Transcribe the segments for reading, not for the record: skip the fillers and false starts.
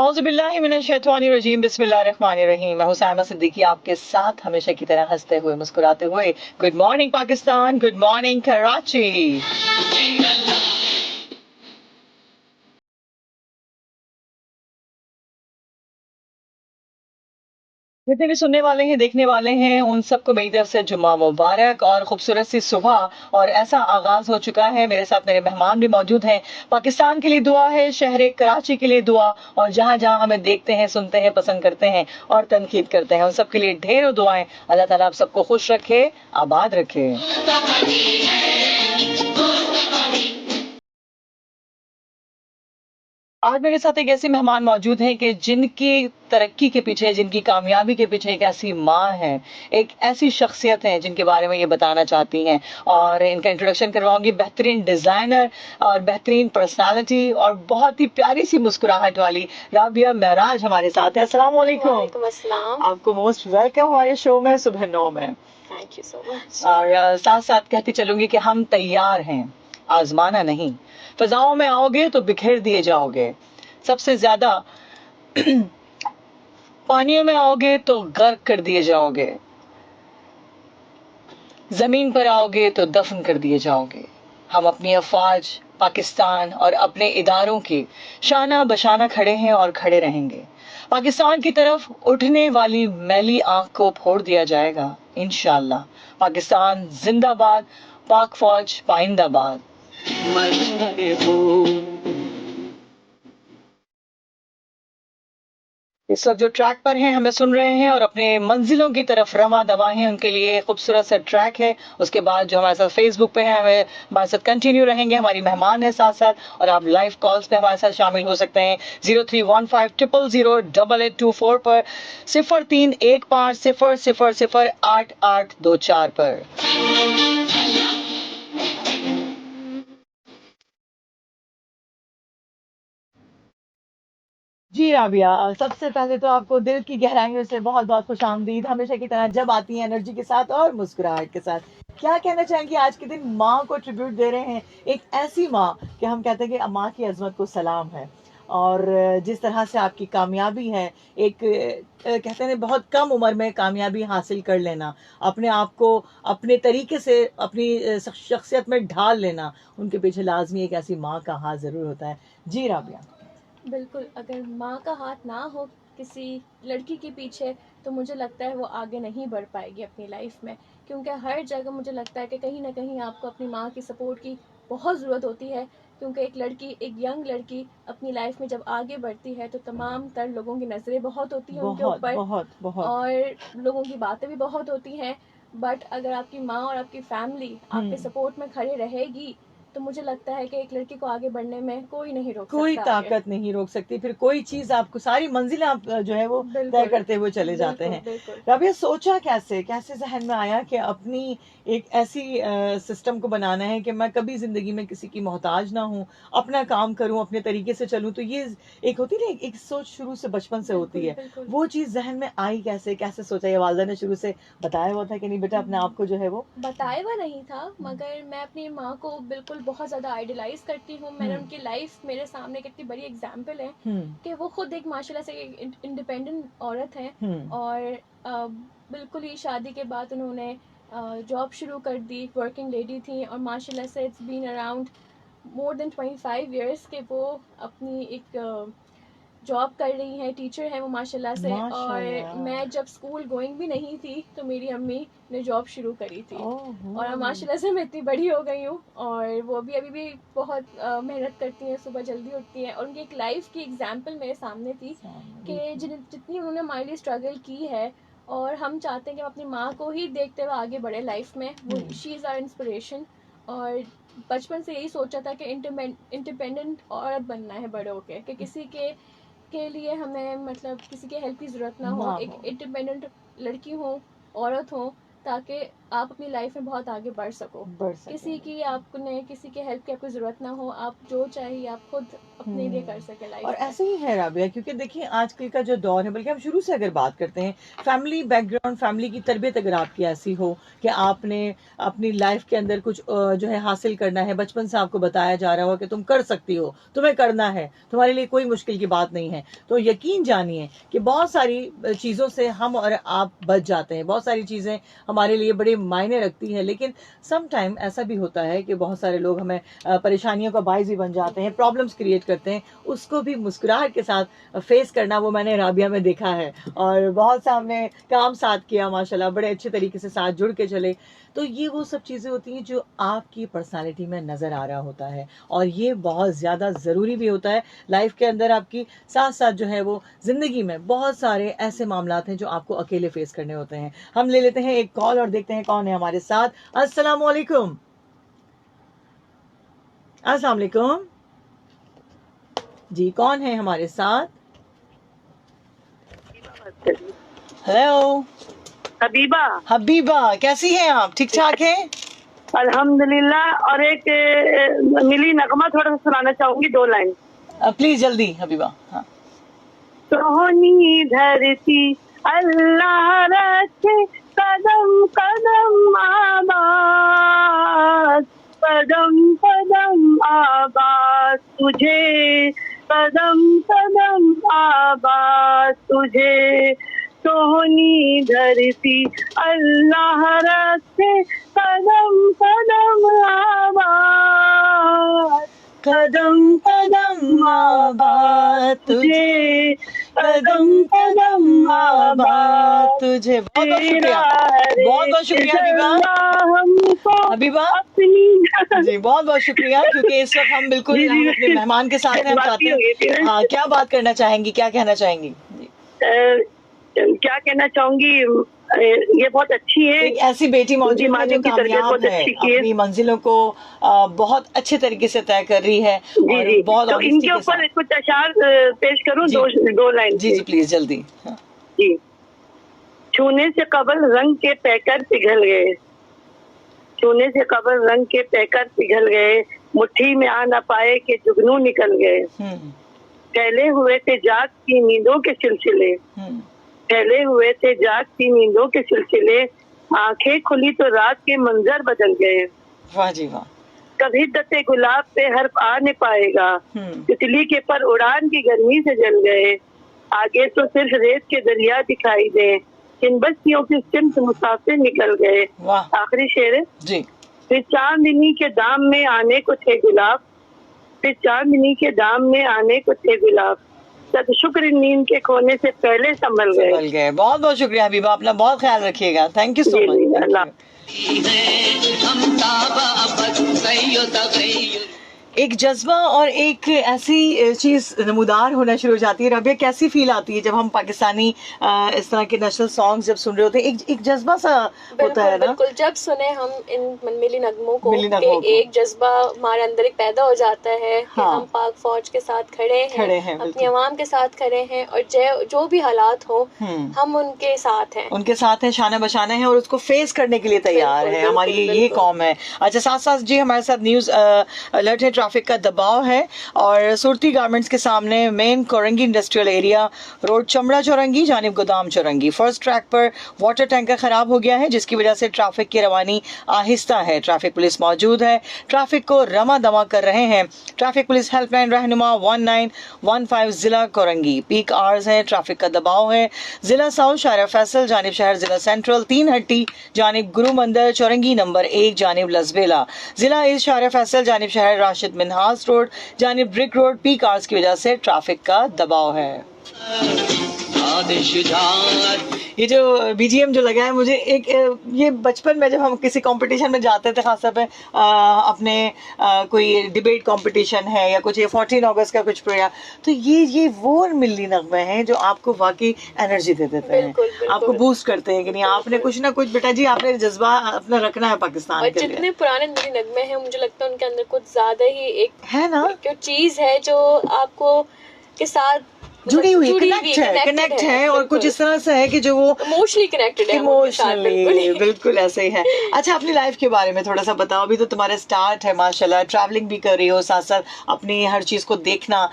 औज़ुबिल्लाहिमिनश्शैतानिर्रजीम बिस्मिल्लाहिर्रहमानिर्रहीम। मैं हुसैमा सिद्दीकी आपके साथ हमेशा की तरह हंसते हुए मुस्कुराते हुए। Good morning Pakistan, good morning Karachi. जितने भी सुनने वाले हैं, देखने वाले हैं, उन सबको मेरी तरफ से जुम्मा मुबारक और खूबसूरत सी सुबह। और ऐसा आगाज़ हो चुका है, मेरे साथ मेरे मेहमान भी मौजूद हैं। पाकिस्तान के लिए दुआ है, शहर कराची के लिए दुआ, और जहाँ-जहाँ हमें देखते हैं, सुनते हैं, पसंद करते हैं और तनकीद करते हैं, उन सब के लिए ढेरों दुआएँ। अल्लाह ताला आप सबको खुश रखे, आबाद रखे। आज मेरे साथ एक ऐसे मेहमान मौजूद हैं कि जिनकी तरक्की के पीछे, जिनकी कामयाबी के पीछे एक ऐसी माँ है, एक ऐसी शख्सियत है जिनके बारे में ये बताना चाहती हैं। और इनका इंट्रोडक्शन करवाऊँगी। बेहतरीन डिज़ाइनर और बेहतरीन पर्सनैलिटी और बहुत ही प्यारी सी मुस्कुराहट वाली राबिया महराज हमारे साथ है। अस्सलाम वालेकुम। वालेकुम अस्सलाम। आपको मोस्ट वेलकम हमारे शो में सुबह 9 में। Thank you so much. और साथ-साथ कहती चलूँगी कि हम तैयार हैं, आज़माना नहीं। फ़ज़ाओं में आओगे तो बिखेर दिए जाओगे। सबसे ज़्यादा पानियों में आओगे तो गर्क कर दिए जाओगे। ज़मीन पर आओगे तो दफ़न कर दिए जाओगे। हम अपनी अफ़वाज, पाकिस्तान और अपने इदारों की शाना बशाना खड़े हैं और खड़े रहेंगे। पाकिस्तान की तरफ उठने वाली मैली आँख को फोड़ दिया जाएगा, इंशाअल्लाह। पाकिस्तान ज़िंदाबाद, पाक फ़ौज पाइंदाबाद। मर हो। इस वक्त जो ट्रैक पर हैं, हमें सुन रहे हैं और अपने मंजिलों की तरफ रवां दवा हैं, उनके लिए खूबसूरत सा ट्रैक है। उसके बाद जो हमारे साथ फेसबुक पे है, हमारे साथ कंटिन्यू रहेंगे, हमारी मेहमान है साथ साथ, और आप लाइव कॉल्स पे हमारे साथ शामिल हो सकते हैं 0315000824 पर, 0315000824 पर। जी राबिया, सबसे पहले तो आपको दिल की गहराइयों से बहुत-बहुत खुशामदीद। हमेशा की तरह जब आती हैं एनर्जी के साथ और मुस्कुराहट के साथ। क्या कहना चाहेंगी, आज के दिन माँ को ट्रिब्यूट दे रहे हैं, एक ऐसी माँ कि हम कहते हैं कि माँ की अज़मत को सलाम है। और जिस तरह से आपकी कामयाबी है, एक कहते हैं बहुत कम उम्र में कामयाबी हासिल कर लेना, अपने आप को अपने तरीके से अपनी शख्सियत में ढाल लेना, उनके पीछे लाज़मी एक ऐसी माँ का हाथ ज़रूर होता है। जी राबिया। बिल्कुल, अगर माँ का हाथ ना हो किसी लड़की के पीछे, तो मुझे लगता है वो आगे नहीं बढ़ पाएगी अपनी लाइफ में। क्योंकि हर जगह मुझे लगता है कि कहीं न कहीं आपको अपनी माँ की सपोर्ट की बहुत ज़रूरत होती है। क्योंकि एक लड़की, एक यंग लड़की अपनी लाइफ में जब आगे बढ़ती है, तो तमाम तर लोगों की नज़रें बहुत होती हैं उनके बहुत, ऊपर, बहुत, बहुत। और लोगों की बातें भी बहुत होती हैं। बट अगर आपकी माँ और आपकी फैमिली आपके सपोर्ट में खड़े रहेगी, तो मुझे लगता है कि एक लड़की को आगे बढ़ने में कोई नहीं रोक कोई सकता आगे। ताकत नहीं रोक सकती, फिर कोई चीज़ आपको, सारी मंजिलें आप जो है वो तय बिल्कुल, करते हुए चले जाते बिल्कुल, हैं। बिल्कुल। राबिया, सोचा कैसे, कैसे ज़हन में आया कि अपनी एक ऐसी सिस्टम को बनाना है कि मैं कभी ज़िंदगी में किसी की मोहताज ना हूँ, अपना काम करूँ, अपने तरीके से चलूँ। तो ये एक होती है ना, एक सोच शुरू से बचपन से होती बिल्कुल, है। बिल्कुल। वो चीज़ ज़हन में आई कैसे? कैसे सोचा? या वालिदा ने शुरू से बताया हुआ था कि नहीं बेटा अपने आप को जो है वो बताया हुआ नहीं था, मगर मैं अपनी माँ को बिल्कुल बहुत ज़्यादा आइडलाइज़ करती हूँ। मैंने उनकी लाइफ मेरे सामने कितनी बड़ी एग्ज़ाम्पल है कि वो खुद एक माशाल्लाह से एक इंडिपेंडेंट औरत हैं। और बिल्कुल ही शादी के बाद उन्होंने जॉब शुरू कर दी, वर्किंग लेडी थी, और माशाल्लाह से it's been around more than 25 years के वो अपनी एक जॉब कर रही हैं, टीचर हैं वो माशाल्लाह से। और मैं जब स्कूल गोइंग भी नहीं थी, तो मेरी अम्मी ने जॉब शुरू करी थी। और अब माशाल्लाह से मैं इतनी बड़ी हो गई हूँ, और वो भी अभी भी बहुत मेहनत करती हैं, सुबह जल्दी उठती हैं, और उनकी एक लाइफ की एग्जाम्पल मेरे सामने थी कि जितनी उन्होंने हमारे लिए स्ट्रगल की है। और हम चाहते हैं कि हम अपनी माँ को ही देखते हुए आगे बढ़े लाइफ में। वो शी इज़ आवर इंस्पिरेशन। और बचपन से यही सोचा था कि इंडिपेंडेंट औरत बनना है बड़े होके, कि किसी के लिए हमें मतलब किसी के हेल्प की ज़रूरत ना हो, एक इंडिपेंडेंट लड़की हो, औरत हो, ताकि आप अपनी लाइफ में बहुत आगे बढ़ सको, किसी की हेल्प की आपको जरूरत ना हो, आप जो चाहिए आप खुद अपने लिए कर सके लाइफ। और ऐसे ही है राबिया, क्योंकि देखिए आजकल का जो दौर है, बल्कि हम शुरू से अगर बात करते हैं, फैमिली बैकग्राउंड, फैमिली की तरबियत अगर आपकी ऐसी हो कि आपने अपनी लाइफ के अंदर कुछ जो है हासिल करना है, बचपन से आपको बताया जा रहा हो कि तुम कर सकती हो, तुम्हें करना है, तुम्हारे लिए कोई मुश्किल की बात नहीं है, तो यकीन जानिए कि बहुत सारी चीज़ों से हम और आप बच जाते हैं। बहुत सारी चीज़ें हमारे लिए बड़े मायने रखती है, लेकिन सम टाइम ऐसा भी होता है कि बहुत सारे लोग हमें परेशानियों का बाइस भी बन जाते हैं, प्रॉब्लम्स क्रिएट करते हैं, उसको भी मुस्कुराहट के साथ फेस करना, वो मैंने राबिया में देखा है। और बहुत सा हमने काम साथ किया माशाल्लाह, बड़े अच्छे तरीके से साथ जुड़ के चले। तो ये वो सब चीज़ें होती हैं जो आपकी पर्सनालिटी में नज़र आ रहा होता है, और ये बहुत ज़्यादा ज़रूरी भी होता है लाइफ के अंदर आपकी। साथ साथ जो है वो ज़िंदगी में बहुत सारे ऐसे मामलात हैं जो आपको अकेले फेस करने होते हैं। हम ले लेते हैं एक कॉल और देखते हैं कौन है हमारे साथ। अस्सलाम वालेकुम। अस्सलाम वालेकुम जी, कौन है हमारे साथ? Hello Habiba. हबीबा, कैसी हैं आप? ठीक ठाक हैं? अल्हम्दुलिल्लाह। और एक मिली नगमा थोड़ा सा सुनाना चाहूंगी, 2 लाइन। प्लीज जल्दी हबीबा। हाँ। सोहनी धरती अल्लाह रखे, कदम कदम आबाद, कदम कदम आबाद तुझे, कदम कदम आबाद तुझे। सोहनी धरती अल्लाह रखे, कदम कदम आबाद, कदम कदम आबाद तुझे, कदम कदम आबाद तुझे। बहुत बहुत शुक्रिया, बहुत बहुत शुक्रिया हबीबा। हबीबा जी, बहुत बहुत शुक्रिया, क्योंकि इस वक्त हम बिल्कुल हम अपने मेहमान के साथ हैं। हम चाहते हैं, हाँ, क्या बात करना चाहेंगी, क्या कहना चाहेंगी? क्या कहना चाहूंगी, ये बहुत अच्छी है, एक ऐसी बेटी मौजूद है जो कामयाब है, अपनी मंजिलों को बहुत अच्छे तरीके से तय कर रही है। और बहुत तो इनके ऊपर कुछ अशार पेश करूं, 2 लाइन। जी जी प्लीज जल्दी। हाँ। जी। छूने से कबल रंग के पैकर पिघल गए, छूने से कबल रंग के पैकर पिघल गए, मुट्ठी में आ न पाए कि जुगनू निकल गए। फैले हुए थे जाग की नींदों के सिलसिले, फैले हुए थे जाग की नींदों के सिलसिले, आंखें खुली तो रात के मंजर बदल गए। वाह जी वाह। कभी दते गुलाब पे हर्फ आ नहीं पाएगा, तितली के पर उड़ान की गर्मी से जल गए। आगे तो सिर्फ रेत के दरिया दिखाई दे, इन बस्तियों की सिमत मुसाफिर निकल गए। आखिरी शेर है जी। फिर चांदनी के दाम में आने को थे गुलाब, फिर चांदनी के दाम में आने को थे गुलाब, सब शुक्र नींद के खोने से पहले संभल गए। बहुत बहुत शुक्रिया हबीबा, अपना बहुत ख्याल रखिएगा। Thank you so much. एक जज्बा और एक ऐसी चीज नमूदार होना शुरू हो जाती है। रबिया, कैसी फील आती है जब हम पाकिस्तानी इस तरह के नेशनल सॉन्ग्स जब सुन रहे होते हैं? एक जज्बा सा होता है ना। बिल्कुल, जब सुने हम इन मिली नगमों को, एक जज्बा हमारे अंदर एक पैदा हो जाता है। हाँ। कि हम पाक फौज के साथ खड़े हैं, अपनी आवाम के साथ खड़े हैं, और जो भी हालात हो हम उनके साथ हैं, शाना बशाना है, और उसको फेस करने के लिए तैयार है। हमारी ये कौम है। अच्छा, साथ साथ जी हमारे साथ न्यूज अलर्ट है, ट्रैफिक का दबाव है, और सूरती गारमेंट्स के सामने main Korangi industrial area road चमड़ा चौरंगी जानिब गोदाम चौरंगी फर्स्ट ट्रैक पर वाटर टैंकर खराब हो गया है, जिसकी वजह से ट्रैफिक की रवानी आहिस्ता है। ट्रैफिक पुलिस मौजूद है, ट्रैफिक को रमा दमा कर रहे हैं। ट्रैफिक पुलिस हेल्पलाइन रहनुमा 1915 जिला कोरंगी। पीक आवर्स है, ट्रैफिक का दबाव है। जिला साउथ शारा फैसल जानिब शहर, जिला सेंट्रल 3 हट्टी जानिब गुरु मंदिर चौरंगी नंबर 1 जानिब लसबेला। जिला ईस्ट शारा फैसल जानिब शहर राशिद मिनहास रोड जानिब ब्रिक रोड पीक आवर्स की वजह से ट्रैफिक का दबाव है। ये जो बीजीएम जो लगा है, मुझे एक ये बचपन में जब हम किसी कंपटीशन में जाते थे, खासतौर पे अपने कोई डिबेट कंपटीशन है या कुछ, ये 14 अगस्त का कुछ प्रोग्राम, तो ये वो मिली नगमे हैं जो आपको वाकई एनर्जी दे देते हैं। आपको बूस्ट करते हैं कि नहीं, आपने कुछ ना कुछ बेटा जी, आपने जज्बा अपना रखना है पाकिस्तान के लिए। जितने पुराने मिली नगमे हैं, मुझे लगता है उनके अंदर कुछ ज्यादा ही एक है ना, चीज है जो आपको के साथ जुड़ी हुई, कनेक्ट कनेक्ट है और कुछ इस तरह से है कि जो वो इमोशनली कनेक्टेड है, इमोशनली बिल्कुल ऐसे ही है। अच्छा, अपनी लाइफ के बारे में थोड़ा सा बताओ। अभी तो तुम्हारा स्टार्ट है माशाल्लाह, ट्रैवलिंग भी कर रही हो, साथ साथ अपनी हर चीज को देखना।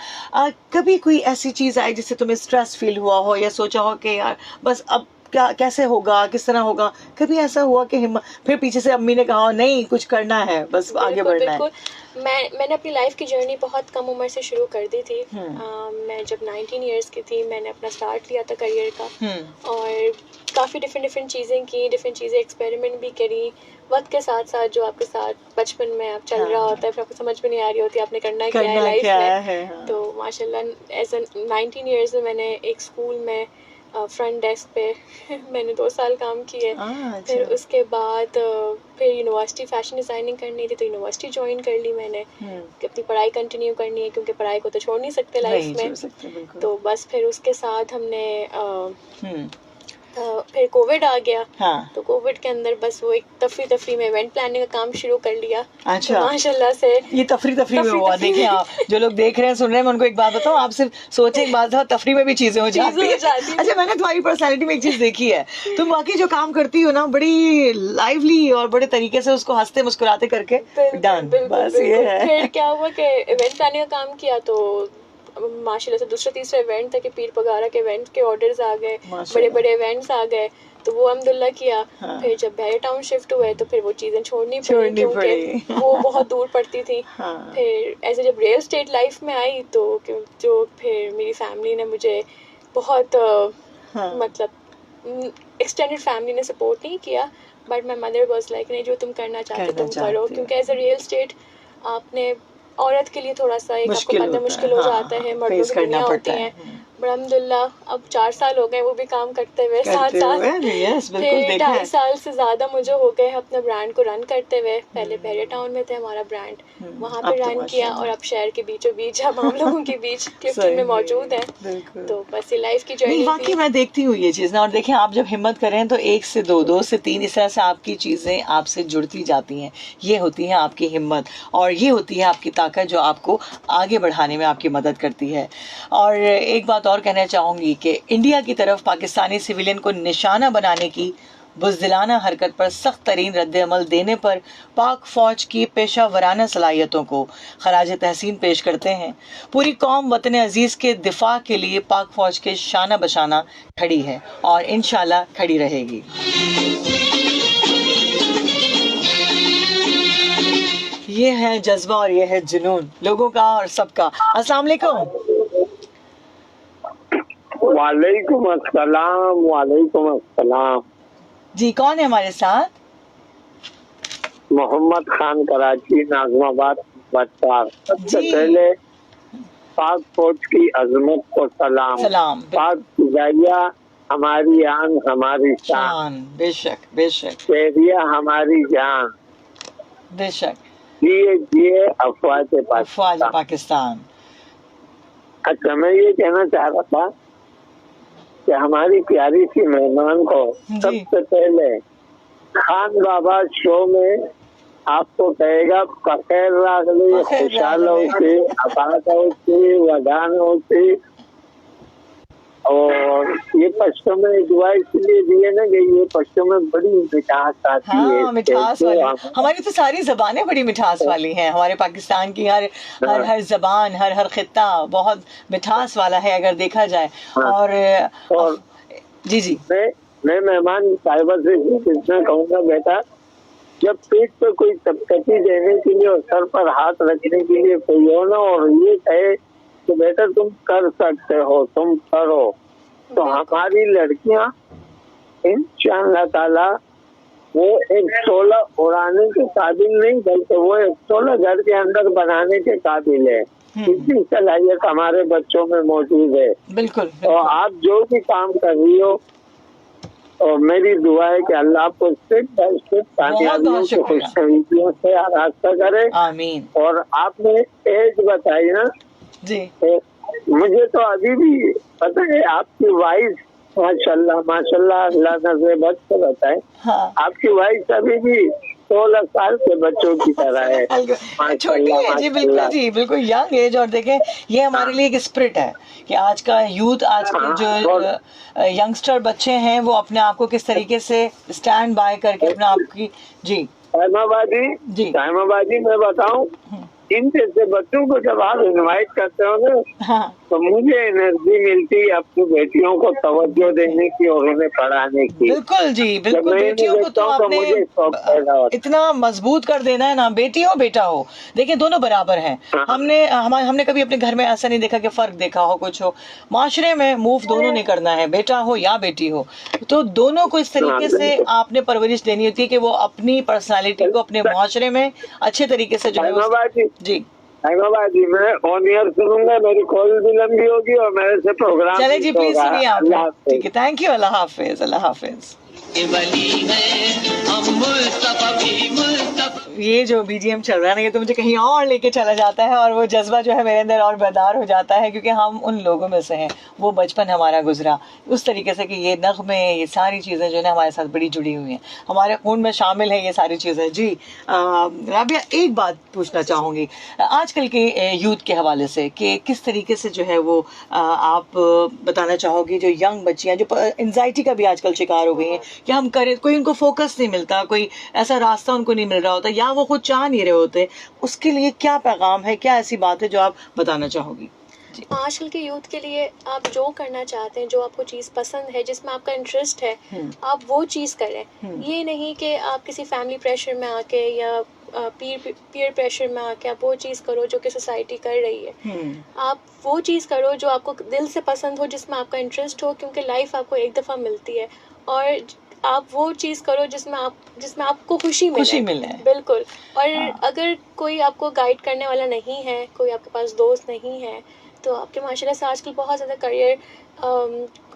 कभी कोई ऐसी चीज आई जिससे तुम्हें स्ट्रेस फील हुआ हो या सोचा हो कि यार बस अब क्या, कैसे होगा, किस तरह होगा? कभी ऐसा हुआ कि हिम्मत, फिर पीछे से अम्मी ने कहा नहीं कुछ करना है, बस आगे बढ़ना है? मैंने अपनी लाइफ की जर्नी बहुत कम उम्र से शुरू कर दी थी। मैं जब 19 इयर्स की थी मैंने अपना स्टार्ट लिया था करियर का, और काफ़ी डिफरेंट चीज़ें की, डिफरेंट चीज़ें एक्सपेरिमेंट भी करी। वक्त के साथ साथ जो आपके साथ बचपन में आप चल रहा होता है, फिर आपको समझ में नहीं आ रही होती आपने करना क्या है लाइफ में। तो माशाल्लाह एज 19 इयर्स में मैंने एक स्कूल में फ्रंट डेस्क पे मैंने 2 साल काम किए। फिर उसके बाद फिर यूनिवर्सिटी फैशन डिज़ाइनिंग करनी थी तो यूनिवर्सिटी ज्वाइन कर ली मैंने कि अपनी पढ़ाई कंटिन्यू करनी है, क्योंकि पढ़ाई को तो छोड़ नहीं सकते लाइफ में। तो बस फिर उसके साथ हमने फिर कोविड आ गया। तो कोविड के अंदर बस वो एक तफरी में इवेंट प्लानिंग का काम शुरू कर लिया। अच्छा, तो माशाल्लाह से ये तफरी में हुआ। देखिए आप जो लोग देख रहे हैं, सुन रहे हैं, मैं उनको एक बात बताऊं, आप सिर्फ सोचे एक बात था, तफरी में भी चीजें हो जाती है। अच्छा, मैंने तुम्हारी पर्सनालिटी में एक चीज देखी है, तुम वाकई जो काम करती हो ना बड़ी लाइवली और बड़े तरीके से उसको हंसते मुस्कुराते करके डन। बस ये है। फिर क्या हुआ कि इवेंट प्लानिंग का काम किया तो माशाल्लाह से दूसरा तीसरा इवेंट था कि पीर पगारा के इवेंट के ऑर्डर्स आ गए, बड़े बड़े इवेंट्स आ गए, तो वो अल्हम्दुलिल्लाह किया। फिर जब बहरे टाउन शिफ्ट हुए तो फिर वो चीज़ें छोड़नी पड़ी क्योंकि वो बहुत दूर पड़ती थी। फिर ऐसे जब रियल स्टेट लाइफ में आई तो जो फिर मेरी फैमिली ने मुझे बहुत मतलब एक्सटेंडेड फैमिली ने सपोर्ट नहीं किया, but my mother was like नहीं, जो तुम करना चाहते तुम करो, क्योंकि एज अ रियल स्टेट आपने औरत के लिए थोड़ा सा एक आपको पता मुश्किल हो जाता है, मर्दों की दुनिया होती है। बट अल्हम्दुलिल्लाह अब 4 साल हो गए वो भी काम करते हुए साथ फिर 2.5 साल से ज्यादा मुझे हो गए अपने ब्रांड को रन करते हुए। पहले बहरे टाउन में थे हमारा ब्रांड, वहाँ पे रन किया, और अब शहर के बीचों बीच हम लोगों के बीच क्लिफ्टन में मौजूद है। तो बस ये लाइफ की जर्नी वाकई मैं देखती हूँ ये चीज ना, और देखें आप जब हिम्मत करें तो 1 से 2, 2 से 3 इस तरह से आपकी चीजें आपसे जुड़ती जाती हैं। ये होती है आपकी हिम्मत और ये होती है आपकी ताकत जो आपको आगे बढ़ाने में आपकी मदद करती है। और एक बात और कहना चाहूंगी कि इंडिया की तरफ पाकिस्तानी सिविलियन को निशाना बनाने की बुज़दिलाना हरकत पर सख्त तरीन रद्द-ए-अमल देने पर पाक फौज की पेशा वराना सलाहियतों को खराज तहसीन पेश करते हैं। पूरी कौम वतन अजीज के दिफा के लिए पाक फौज के शाना बशाना खड़ी है और इंशाल्लाह खड़ी रहेगी। ये है जज्बा और ये है जुनून लोगों का और सबका। अस्सलाम वालेकुम। वालेकुम अस्सलाम। वालेकुम अस्सलाम जी, कौन है हमारे साथ? मोहम्मद खान, कराची, नाज़माबाद, बट्टार। सबसे पहले पाक फौज की अजमत को सलाम। पाक फिजाइया हमारी आन हमारी शान, बेशक बेशक। शहरिया हमारी जान, बेशक। जिए अफवाज पाकिस्तान। अच्छा, मैं ये कहना चाह रहा था कि हमारी प्यारी सी मेहमान को सबसे पहले खान बाबा शो में आपको कहेगा बखैर रागली, खुशहाल होती, आबाद होती, वदान होती। और ये पश्तो में दुआ इसलिए दिए ना कि ये पश्तो में बड़ी मिठास आती है। मिठास वाली हमारी तो सारी जबानें बड़ी मिठास वाली हैं। हमारे पाकिस्तान की हर जबान, हर खित्ता बहुत मिठास वाला है अगर देखा जाए। और जी मैं मेहमान साहिबा से इतना कहूँगा, बेटा जब पीठ पे कोई तपकटी देने के लिए और सर पर हाथ रखने के लिए कोई हो ना और ये कहे तो बेटा तुम कर सकते हो, तुम करो, तो हमारी लड़कियां इंशाअल्लाह ताला वो एक 16 उड़ाने के काबिल नहीं बल्कि वो एक 16 घर के अंदर बनाने के काबिल है। इतनी सलाहियत हमारे बच्चों में मौजूद है। बिल्कुल। और आप जो भी काम कर रही हो, और मेरी दुआ है कि अल्लाह आपको स्टेप बाय स्टेप कामयाबियों की खुशखबरियों से आरास्ता करे। आमीन। और आपने एज बताई ना जी, मुझे तो अभी भी पता है आपकी वाइस माशाल्लाह माशाल्लाह, अल्लाह नजर बद से बताए। आपकी वाइस अभी भी 16 साल के बच्चों की तरह है। छोटी है जी, बिल्कुल जी, बिल्कुल यंग एज। और देखें, ये हमारे लिए एक स्पिरिट है कि आज का यूथ, आज के जो यंगस्टर बच्चे हैं, वो अपने आप को किस तरीके से स्टैंड बाय करके अपने आप की। जी साइमाबाजी मैं बताऊं, इन जैसे बच्चों को जब आप इनवाइट करते हो ना, हाँ, तो मुझे एनर्जी मिलती है अपनी बेटियों को तवज्जो देने की और उन्हें पढ़ाने की। बिल्कुल जी, बिल्कुल। बेटियों को तो आपने इतना मजबूत कर देना है ना, बेटी हो बेटा हो, देखिए दोनों बराबर हैं। हमने कभी अपने घर में ऐसा नहीं देखा कि फर्क देखा हो, कुछ हो। माशरे में मूव दोनों ने करना है, बेटा हो या बेटी हो, तो दोनों को इस तरीके से आपने परवरिश देनी होती है कि वो अपनी पर्सनालिटी को अपने माशरे में अच्छे तरीके से जो है। जी जी, मैं ऑन एयर सुनूंगा, मेरी कॉल भी लंबी होगी और मेरे से प्रोग्राम। चले जी, प्लीज सुनिए आप। ठीक है, थैंक यू, अल्लाह हाफिज, अल्लाह हाफिज। ये जो बीजीएम चल रहा है ना, ये तो मुझे कहीं और लेके चला जाता है, और वो जज्बा जो है मेरे अंदर और बेदार हो जाता है, क्योंकि हम उन लोगों में से हैं, वो बचपन हमारा गुजरा उस तरीके से कि ये नगमे, ये सारी चीज़ें जो है हमारे साथ बड़ी जुड़ी हुई हैं, हमारे खून में शामिल है ये सारी चीज़ें। जी राबिया, एक बात पूछना चाहूँगी आजकल के यूथ के हवाले से, कि किस तरीके से जो है वो आप बताना चाहोगी, जो यंग बच्चियाँ जो एंजाइटी का भी आजकल शिकार हो गई हैं, कि हम करें, कोई उनको फोकस नहीं मिलता, कोई ऐसा रास्ता उनको नहीं मिल रहा होता, या वो खुद चाह नहीं रहे होते, उसके लिए क्या पैगाम है, क्या ऐसी बात है जो आप बताना चाहोगी? आजकल के यूथ के लिए आप जो करना चाहते हैं, जो आपको चीज़ पसंद है, जिसमें आपका इंटरेस्ट है, आप वो चीज़ करें। ये नहीं कि आप किसी फैमिली प्रेशर में आके या पीयर प्रेशर में आके आप वो चीज़ करो जो कि सोसाइटी कर रही है। आप वो चीज़ करो जो आपको दिल से पसंद हो, जिसमें आपका इंटरेस्ट हो, क्योंकि लाइफ आपको एक दफ़ा मिलती है, और आप वो चीज़ करो जिसमें आपको खुशी मिले। बिल्कुल। और अगर कोई आपको गाइड करने वाला नहीं है, कोई आपके पास दोस्त नहीं है, तो आपके माशाल्लाह से आजकल बहुत ज़्यादा करियर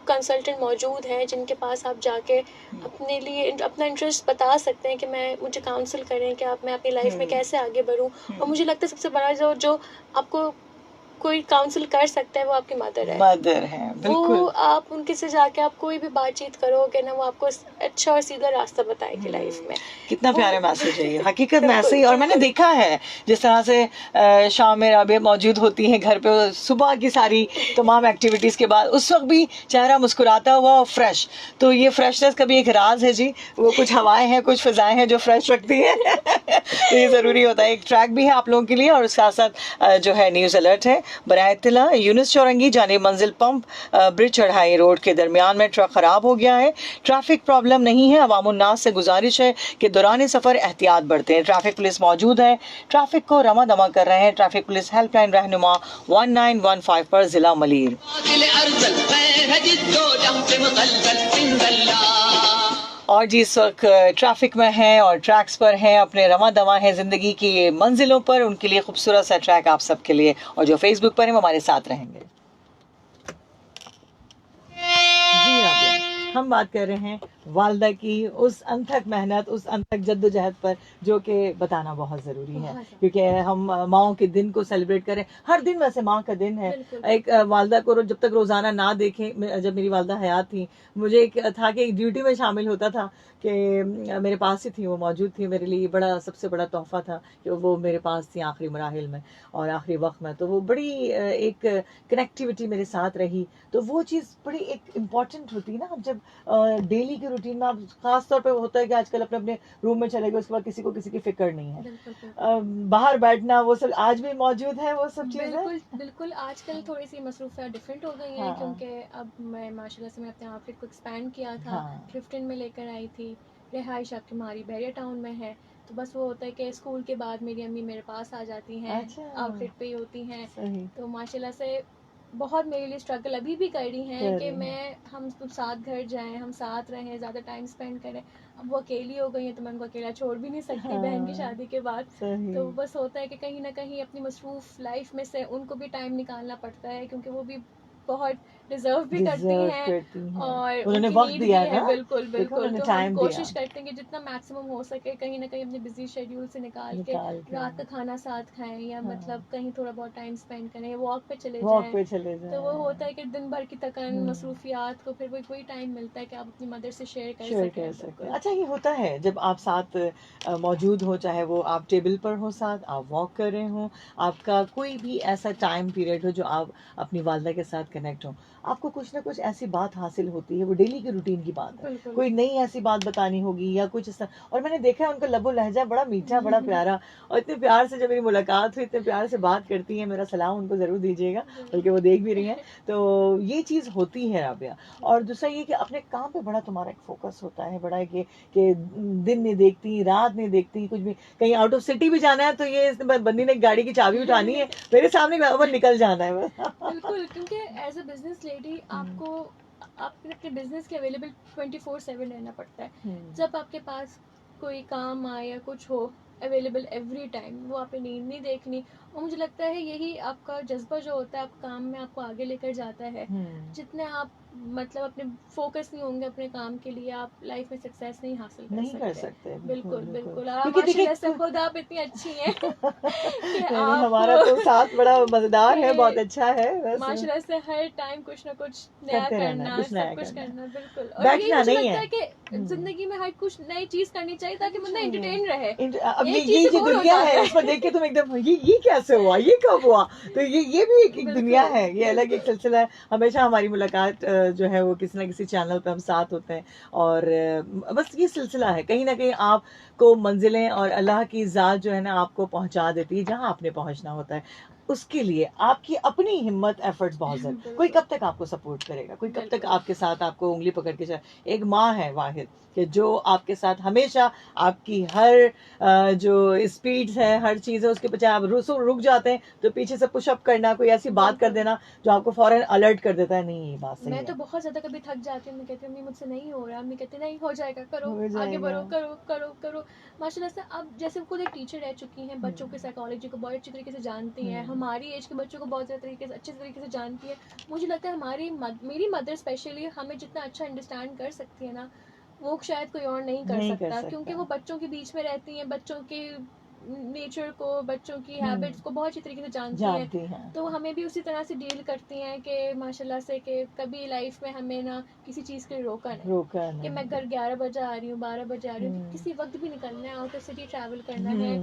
कंसल्टेंट मौजूद हैं, जिनके पास आप जाके अपने लिए अपना इंटरेस्ट बता सकते हैं कि मुझे काउंसिल करें कि मैं अपनी लाइफ में कैसे आगे बढ़ूं। और मुझे लगता है सबसे बड़ा जो आपको कोई काउंसिल कर सकता है, वो आपकी मदर है। बिल्कुल। वो आप उनके से जाके आप कोई भी बातचीत करोगे ना, वो आपको अच्छा और सीधा रास्ता बताएगी लाइफ में। कितना प्यारा मैसेज है ये, हकीकत में ऐसे ही। और मैंने देखा है जिस तरह से शाम में राबिया मौजूद होती हैं घर पे, सुबह की सारी तमाम एक्टिविटीज़ के बाद, उस वक्त भी चेहरा मुस्कुराता हुआ और फ्रेश। तो ये फ्रेशनेस का भी एक राज है जी, वो कुछ हवाएं हैं, कुछ फिजाएं हैं जो फ्रेश रखती हैं। तो ये ज़रूरी होता है। एक ट्रैक भी है आप लोगों के लिए, और साथ साथ जो है न्यूज़ अलर्ट है। बराए इत्तला, यूनुस चौरंगी जाने मंजिल पंप ब्रिज चढ़ाई रोड के दरमियान में ट्रक खराब हो गया है। ट्रैफिक प्रॉब्लम नहीं है, अवामुन्नास से गुजारिश है कि दौरान सफर एहतियात बरतें। ट्रैफिक पुलिस मौजूद है, ट्रैफिक को रमा दमा कर रहे हैं। ट्रैफिक पुलिस हेल्पलाइन रहनुमा 1915 पर जिला मलीर। और जी इस वक्त ट्रैफिक में हैं और ट्रैक्स पर हैं, अपने रमा दवा हैं ज़िंदगी की मंजिलों पर। उनके लिए खूबसूरत सा ट्रैक आप सबके लिए, और जो फेसबुक पर हैं वो हमारे साथ रहेंगे। जी राबिया, हम बात कर रहे हैं वालदा की उस अनथक मेहनत, उस अनथक जद्दोजहद पर, जो कि बताना बहुत ज़रूरी है, क्योंकि हम माओं के दिन को सेलिब्रेट करें। हर दिन वैसे माँ का दिन है। एक वालदा को जब तक रोज़ाना ना देखें, जब मेरी वालदा हयात थी, मुझे एक था कि एक ड्यूटी में शामिल होता था कि मेरे पास ही थी, वो मौजूद थी। मेरे लिए बड़ा सबसे बड़ा तोहफ़ा था कि वो मेरे पास थी आखिरी मराहिल में और आखिरी वक्त में। तो वो बड़ी एक कनेक्टिविटी मेरे साथ रही। तो वो चीज़ बड़ी एक इम्पॉर्टेंट होती है ना। हम जब डेली के रूटीन में, खास तौर पे होता है कि आजकल अपने अपने रूम में चले गए, उसके बाद किसी को किसी की फिक्र नहीं है। बाहर बैठना, वो सब आज भी मौजूद है, वो सब चीज़ें। बिल्कुल आजकल थोड़ी सी मसरूफियात डिफरेंट हो गई हैं, क्योंकि अब मैं माशाल्लाह से अपने आउटफिट को एक्सपैंड किया था, थ्रिफ्टिंग में लेकर आई थी। रिहाइश आपकी हमारी बैरिया टाउन में है, तो बस वो होता है कि स्कूल के बाद मेरी अम्मी मेरे पास आ जाती हैं। आउटफिट पे ही होती हैं। तो माशाल्लाह से बहुत मेरे लिए स्ट्रगल अभी भी कर रही हैं कि हम साथ घर जाएं, हम साथ रहें, ज़्यादा टाइम स्पेंड करें। अब वो अकेली हो गई है, तो मैं उनको अकेला छोड़ भी नहीं सकती। बहन की शादी के बाद तो बस होता है कि कहीं ना कहीं अपनी मसरूफ़ लाइफ में से उनको भी टाइम निकालना पड़ता है, क्योंकि वो भी बहुत डिजर्व भी करती हैं और उन्होंने उनकी वक्त नीड दिया भी है। ना, बिल्कुल देखो बिल्कुल। उन्होंने तो टाइम हम दिया, कोशिश करते हैं कि जितना मैक्सिमम हो सके कहीं ना कहीं अपने बिजी शेड्यूल से निकाल के रात का खाना साथ खाएं या मतलब कहीं थोड़ा बहुत टाइम स्पेंड करें, वॉक पे चले जाएं। तो वो होता है कि दिन भर की थकान मसरूफियात को फिर वही टाइम मिलता है कि आप अपनी मदर से शेयर कर सकें। अच्छा, ये होता है जब आप साथ मौजूद हो, चाहे वो आप टेबल पर हो, साथ आप वॉक कर रहे हो, आपका कोई भी ऐसा टाइम पीरियड हो जो आप अपनी वालदा के साथ कनेक्ट हो, आपको कुछ ना कुछ ऐसी बात हासिल होती है, वो डेली की रूटीन की बात है, कोई नई ऐसी बात बतानी होगी या कुछ इस तरह। और मैंने देखा है उनका लबो लहजा बड़ा मीठा, बड़ा प्यारा, और इतने प्यार से जब मेरी मुलाकात हुई, इतने प्यार से बात करती हैं। मेरा सलाम उनको ज़रूर दीजिएगा, बल्कि वो देख भी रही हैं। तो ये चीज़ होती है राबिया। और दूसरा ये कि अपने काम पे बड़ा तुम्हारा एक फोकस होता है, बड़ा कि दिन नहीं देखती, रात नहीं देखती, कुछ भी कहीं आउट ऑफ सिटी भी जाना है तो ये बंदी ने गाड़ी की चाबी उठानी है, मेरे सामने निकल जाना है बिल्कुल, क्योंकि एज अ बिजनेस लेडी आपको अपने बिजनेस के अवेलेबल 24/7 रहना पड़ता है। जब आपके पास कोई काम आए या कुछ हो अवेलेबल एवरी टाइम, वो आपने नींद नहीं देखनी। और मुझे लगता है यही आपका जज्बा जो होता है आप काम में आपको आगे लेकर जाता है। जितने आप मतलब अपने फोकस नहीं होंगे अपने काम के लिए, आप लाइफ में सक्सेस नहीं हासिल कर सकते। बिल्कुल बिल्कुल। और आप माशाल्लाह से खुद आप इतनी अच्छी हैं कि आप हमारा तो साथ बड़ा मजेदार है, बहुत अच्छा है। माशाल्लाह से हर टाइम कुछ ना कुछ नया करना, सब कुछ करना। बिल्कुल। और बैठना मुझे नहीं लगता है कि जिंदगी में हर कुछ नई चीज करनी चाहिए ताकि बंदा एंटरटेन रहे। अब ये जो दुनिया है इसमें देख के तुम एकदम ये कैसे हुआ, ये कब हुआ, तो ये भी एक दुनिया है, ये अलग एक सिलसिला है। हमेशा हमारी मुलाकात जो है वो किसी ना किसी चैनल पे हम साथ होते हैं, और बस ये सिलसिला है, कहीं ना कहीं आपको मंजिलें और अल्लाह की ज़ात जो है ना आपको पहुंचा देती है जहां आपने पहुंचना होता है। उसके लिए आपकी अपनी हिम्मत, एफर्ट्स बहुत ज़रूरी। कोई कब तक आपको सपोर्ट करेगा, कोई कब तक आपके साथ आपको उंगली पकड़ के चले। एक माँ है वाहिद कि जो आपके साथ हमेशा आपकी हर जो स्पीड्स है, हर चीज़ है, उसके पीछे आप रुक जाते हैं तो पीछे से पुशअप करना, कोई ऐसी बात कर देना जो आपको फौरन अलर्ट कर देता है, नहीं ये बात सही है। मैं तो बहुत ज्यादा कभी थक जाती हूँ, मैं कहती हूँ मुझसे नहीं हो रहा, अम्मी कहती नहीं हो जाएगा, करो आगे बढ़ो, करो करो करो। माशाल्लाह से अब जैसे खुद एक टीचर रह चुकी हैं, बच्चों के साइकोलॉजी को बहुत अच्छी तरीके से जानती हैं, हमारी एज के बच्चों को बहुत अच्छे तरीके से जानती है। मुझे लगता है मेरी मदर स्पेशली हमें जितना अच्छा अंडरस्टैंड कर सकती है ना, वो शायद कोई और नहीं कर सकता, क्योंकि वो बच्चों के बीच में रहती हैं, बच्चों के नेचर को, बच्चों की हैबिट्स को बहुत अच्छी तरीके से जानती हैं। तो हमें भी उसी तरह से डील करती हैं कि माशाल्लाह से कि कभी लाइफ में हमें ना किसी चीज़ के लिए रोका नहीं कि मैं घर 11 बजे आ रही हूँ, 12 बजे आ रही हूँ, किसी वक्त भी निकलना है, आउट ऑफ सिटी ट्रैवल करना है।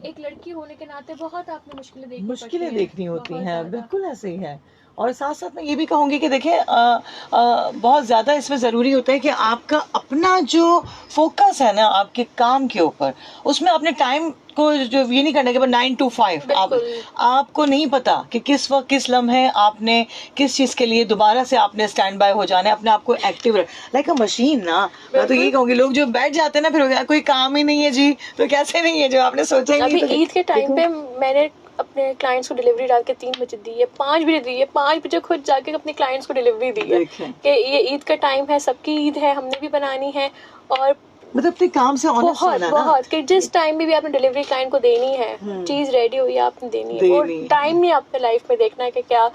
एक लड़की होने के नाते बहुत आपने मुश्किलें देखनी होती हैं। बिल्कुल ऐसे ही है। और साथ साथ मैं ये भी कहूँगी कि देखें बहुत ज़्यादा इसमें ज़रूरी होता है कि आपका अपना जो फोकस है ना आपके काम के ऊपर, उसमें अपने टाइम को जो ये नहीं करना कि 9 to 5 आपको नहीं पता कि किस वक्त किस लम्हे आपने किस चीज़ के लिए दोबारा से आपने स्टैंड बाय हो जाना है, अपने आप को एक्टिव लाइक अ मशीन ना। मैं तो यही कहूँगी लोग जो बैठ जाते हैं ना फिर कोई काम ही नहीं है जी, तो कैसे नहीं है जो आपने सोचा ही नहीं। अभी ईद के टाइम पे मैंने अपने क्लाइंट्स को डिलीवरी डाल के 3 बजे दी है, 5 बजे दी है, 5 बजे खुद जाके अपने क्लाइंट्स को डिलीवरी दी है कि ये ईद का टाइम है, सबकी ईद है, हमने भी बनानी है। और मतलब अपने काम से बहुत कि जिस टाइम में भी आपने डिलीवरी क्लाइंट को देनी है, चीज रेडी हुई आपने देनी है। और टाइम नहीं आपने लाइफ में देखना है कि क्या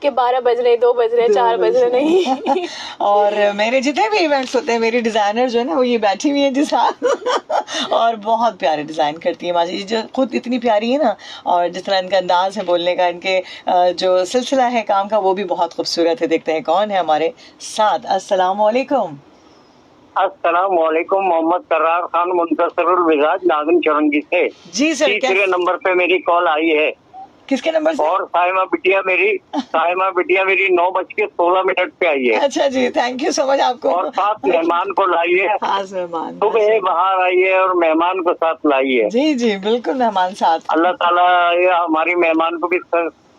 कि 12 बज रहे, 2 बज रहे, 4 बज रहे, नहीं। और मेरे जितने भी इवेंट्स होते हैं, मेरी डिजाइनर जो है ना वो ये बैठी हुई है जिस और बहुत प्यारे डिजाइन करती है माजी जो खुद इतनी प्यारी है ना, और जिस तरह इनका अंदाज है बोलने का, इनके जो सिलसिला है काम का वो भी बहुत खूबसूरत है। देखते हैं कौन है हमारे साथ। अस्सलाम वालेकुम। अस्सलाम वालेकुम। मोहम्मद करार खान मुंतसरुल मिजाज नागिन चौरंगी से। जी सर। तीसरे नंबर पे मेरी कॉल आई है। किसके नंबर से? और साइमा बिटिया मेरी 9:16 पे आई है। अच्छा जी, थैंक यू सो मच आपको। और साथ मेहमान को लाई है, खास मेहमान सुबह बाहर आई है और मेहमान को साथ लाई है। जी जी बिल्कुल, मेहमान साथ। अल्लाह ताला हमारी मेहमान को भी